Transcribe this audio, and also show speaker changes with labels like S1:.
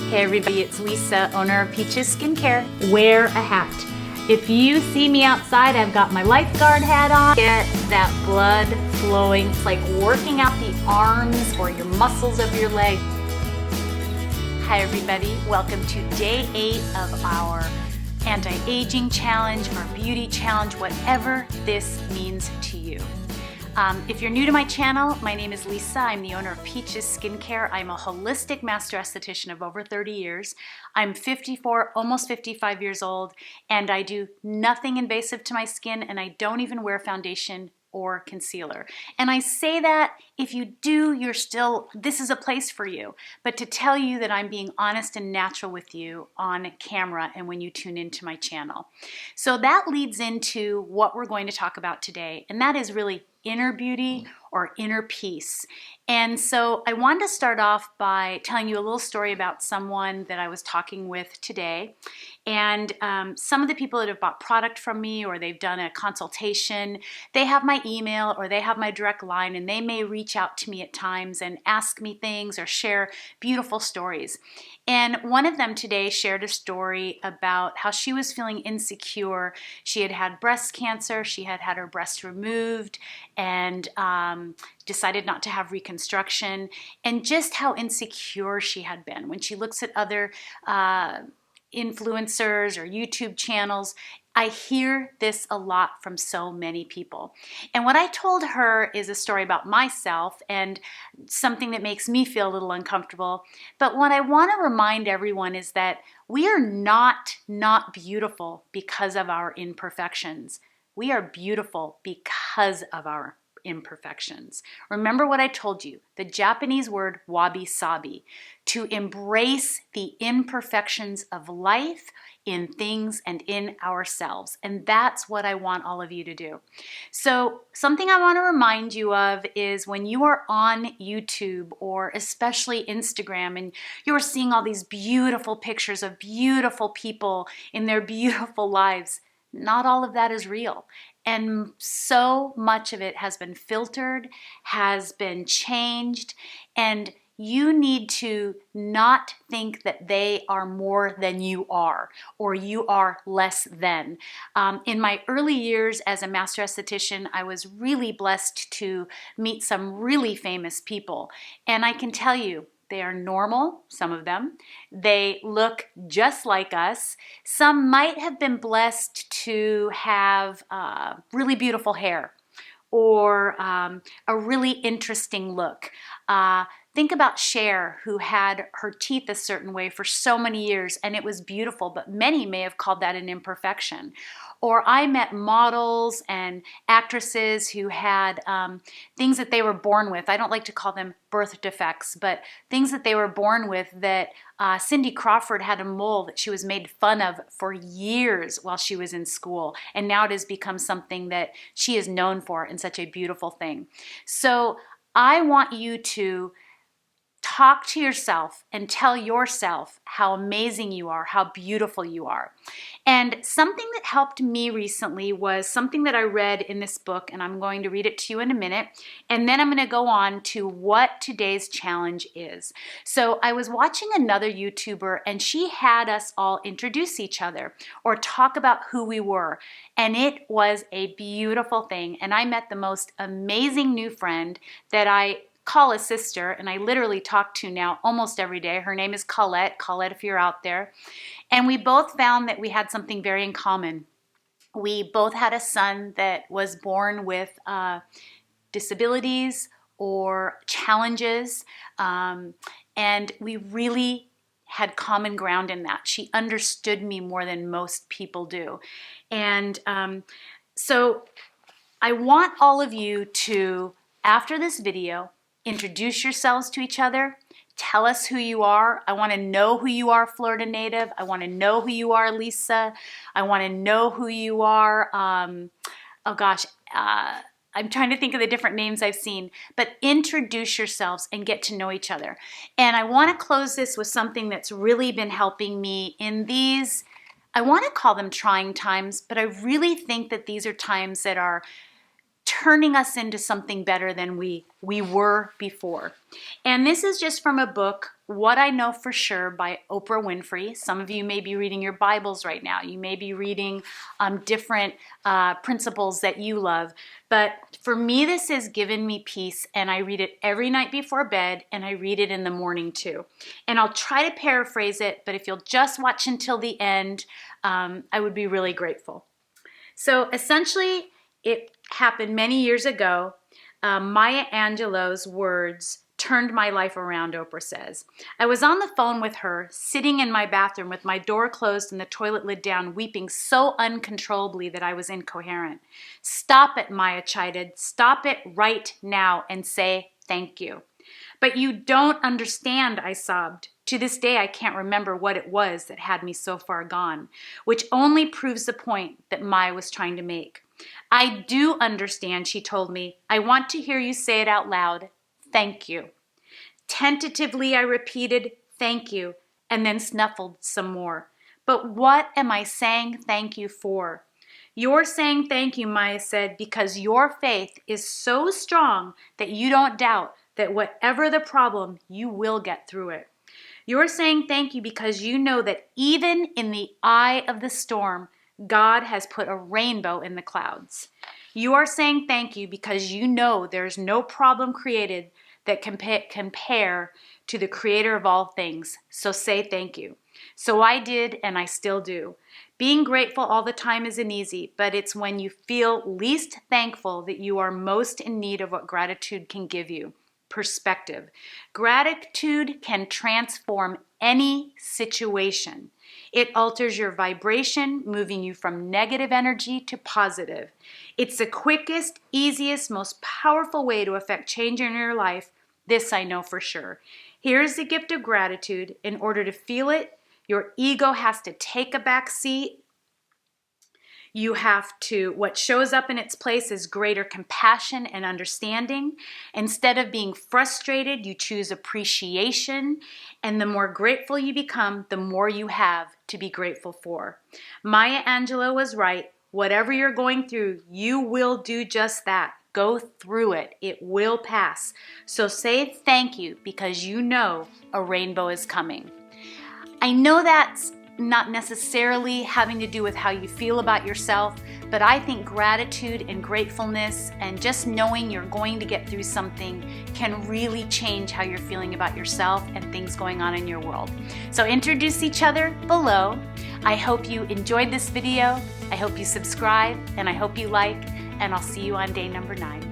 S1: Hey everybody, it's Lisa, owner of Peaches Skincare. Wear a hat. If you see me outside, I've got my lifeguard hat on. Get that blood flowing. It's like working out the arms or your muscles of your leg. Hi everybody, welcome to day 8 of our anti-aging challenge, our beauty challenge, whatever this means to you. If you're new to my channel, my name is Lisa. I'm the owner of Peaches Skincare. I'm a holistic master esthetician of over 30 years. I'm 54, almost 55 years old, and I do nothing invasive to my skin, and I don't even wear foundation or concealer. And I say that if you do, this is a place for you. But to tell you that I'm being honest and natural with you on camera and when you tune into my channel. So that leads into what we're going to talk about today, and that is really inner beauty or inner peace. And so I wanted to start off by telling you a little story about someone that I was talking with today. And some of the people that have bought product from me or they've done a consultation, they have my email or they have my direct line, and they may reach out to me at times and ask me things or share beautiful stories. And one of them today shared a story about how she was feeling insecure. She had had breast cancer, she had had her breast removed, and decided not to have reconstruction, and just how insecure she had been. When she looks at other influencers or YouTube channels, I hear this a lot from so many people. And what I told her is a story about myself and something that makes me feel a little uncomfortable. But what I want to remind everyone is that we are not beautiful because of our imperfections. We are beautiful because of our imperfections. Remember what I told you, the Japanese word wabi-sabi, to embrace the imperfections of life in things and in ourselves. And that's what I want all of you to do. So something I want to remind you of is when you are on YouTube or especially Instagram and you're seeing all these beautiful pictures of beautiful people in their beautiful lives, not all of that is real. And so much of it has been filtered, has been changed, and you need to not think that they are more than you are, or you are less than. In my early years as a master esthetician, I was really blessed to meet some really famous people. And I can tell you, they are normal, some of them. They look just like us. Some might have been blessed to have really beautiful hair or a really interesting look. Think about Cher, who had her teeth a certain way for so many years, and it was beautiful, but many may have called that an imperfection. Or I met models and actresses who had things that they were born with. I don't like to call them birth defects, but things that they were born with that Cindy Crawford had a mole that she was made fun of for years while she was in school. And now it has become something that she is known for and such a beautiful thing. So I want you to talk to yourself and tell yourself how amazing you are, how beautiful you are. And something that helped me recently was something that I read in this book, and I'm going to read it to you in a minute, and then I'm going to go on to what today's challenge is. So I was watching another YouTuber, and she had us all introduce each other or talk about who we were, and it was a beautiful thing. And I met the most amazing new friend that I call a sister, and I literally talk to now almost every day. Her name is Colette. Colette, if you're out there. And we both found that we had something very in common. We both had a son that was born with disabilities or challenges, and we really had common ground in that. She understood me more than most people do. And so I want all of you to, after this video, introduce yourselves to each other. Tell us who you are. I want to know who you are, Florida native. I want to know who you are, Lisa. I want to know who you are. I'm trying to think of the different names I've seen. But introduce yourselves and get to know each other. And I want to close this with something that's really been helping me in these, I want to call them trying times, but I really think that these are times that are turning us into something better than we were before. And this is just from a book, What I Know for Sure by Oprah Winfrey. Some of you may be reading your Bibles right now. You may be reading different principles that you love. But for me, this has given me peace, and I read it every night before bed, and I read it in the morning too. And I'll try to paraphrase it, but if you'll just watch until the end, I would be really grateful. So essentially, it happened many years ago. Maya Angelou's words turned my life around, Oprah says. I was on the phone with her, sitting in my bathroom with my door closed and the toilet lid down, weeping so uncontrollably that I was incoherent. Stop it, Maya chided. Stop it right now and say thank you. But you don't understand, I sobbed. To this day, I can't remember what it was that had me so far gone, which only proves the point that Maya was trying to make. I do understand, she told me. I want to hear you say it out loud. Thank you. Tentatively, I repeated, thank you, and then snuffled some more. But what am I saying thank you for? You're saying thank you, Maya said, because your faith is so strong that you don't doubt that whatever the problem, you will get through it. You're saying thank you because you know that even in the eye of the storm, God has put a rainbow in the clouds. You are saying thank you because you know there's no problem created that can compare to the creator of all things. So say thank you. So I did, and I still do. Being grateful all the time isn't easy, but it's when you feel least thankful that you are most in need of what gratitude can give you. Perspective. Gratitude can transform any situation. It alters your vibration, moving you from negative energy to positive. It's the quickest, easiest, most powerful way to affect change in your life. This I know for sure. Here's the gift of gratitude. In order to feel it, your ego has to take a back seat. What shows up in its place is greater compassion and understanding. Instead of being frustrated, you choose appreciation. And the more grateful you become, the more you have to be grateful for. Maya Angelou was right. Whatever you're going through, you will do just that. Go through it. It will pass. So say thank you because you know a rainbow is coming. I know that's not necessarily having to do with how you feel about yourself, but I think gratitude and gratefulness and just knowing you're going to get through something can really change how you're feeling about yourself and things going on in your world. So introduce each other below. I hope you enjoyed this video. I hope you subscribe, and I hope you like, and I'll see you on day number 9.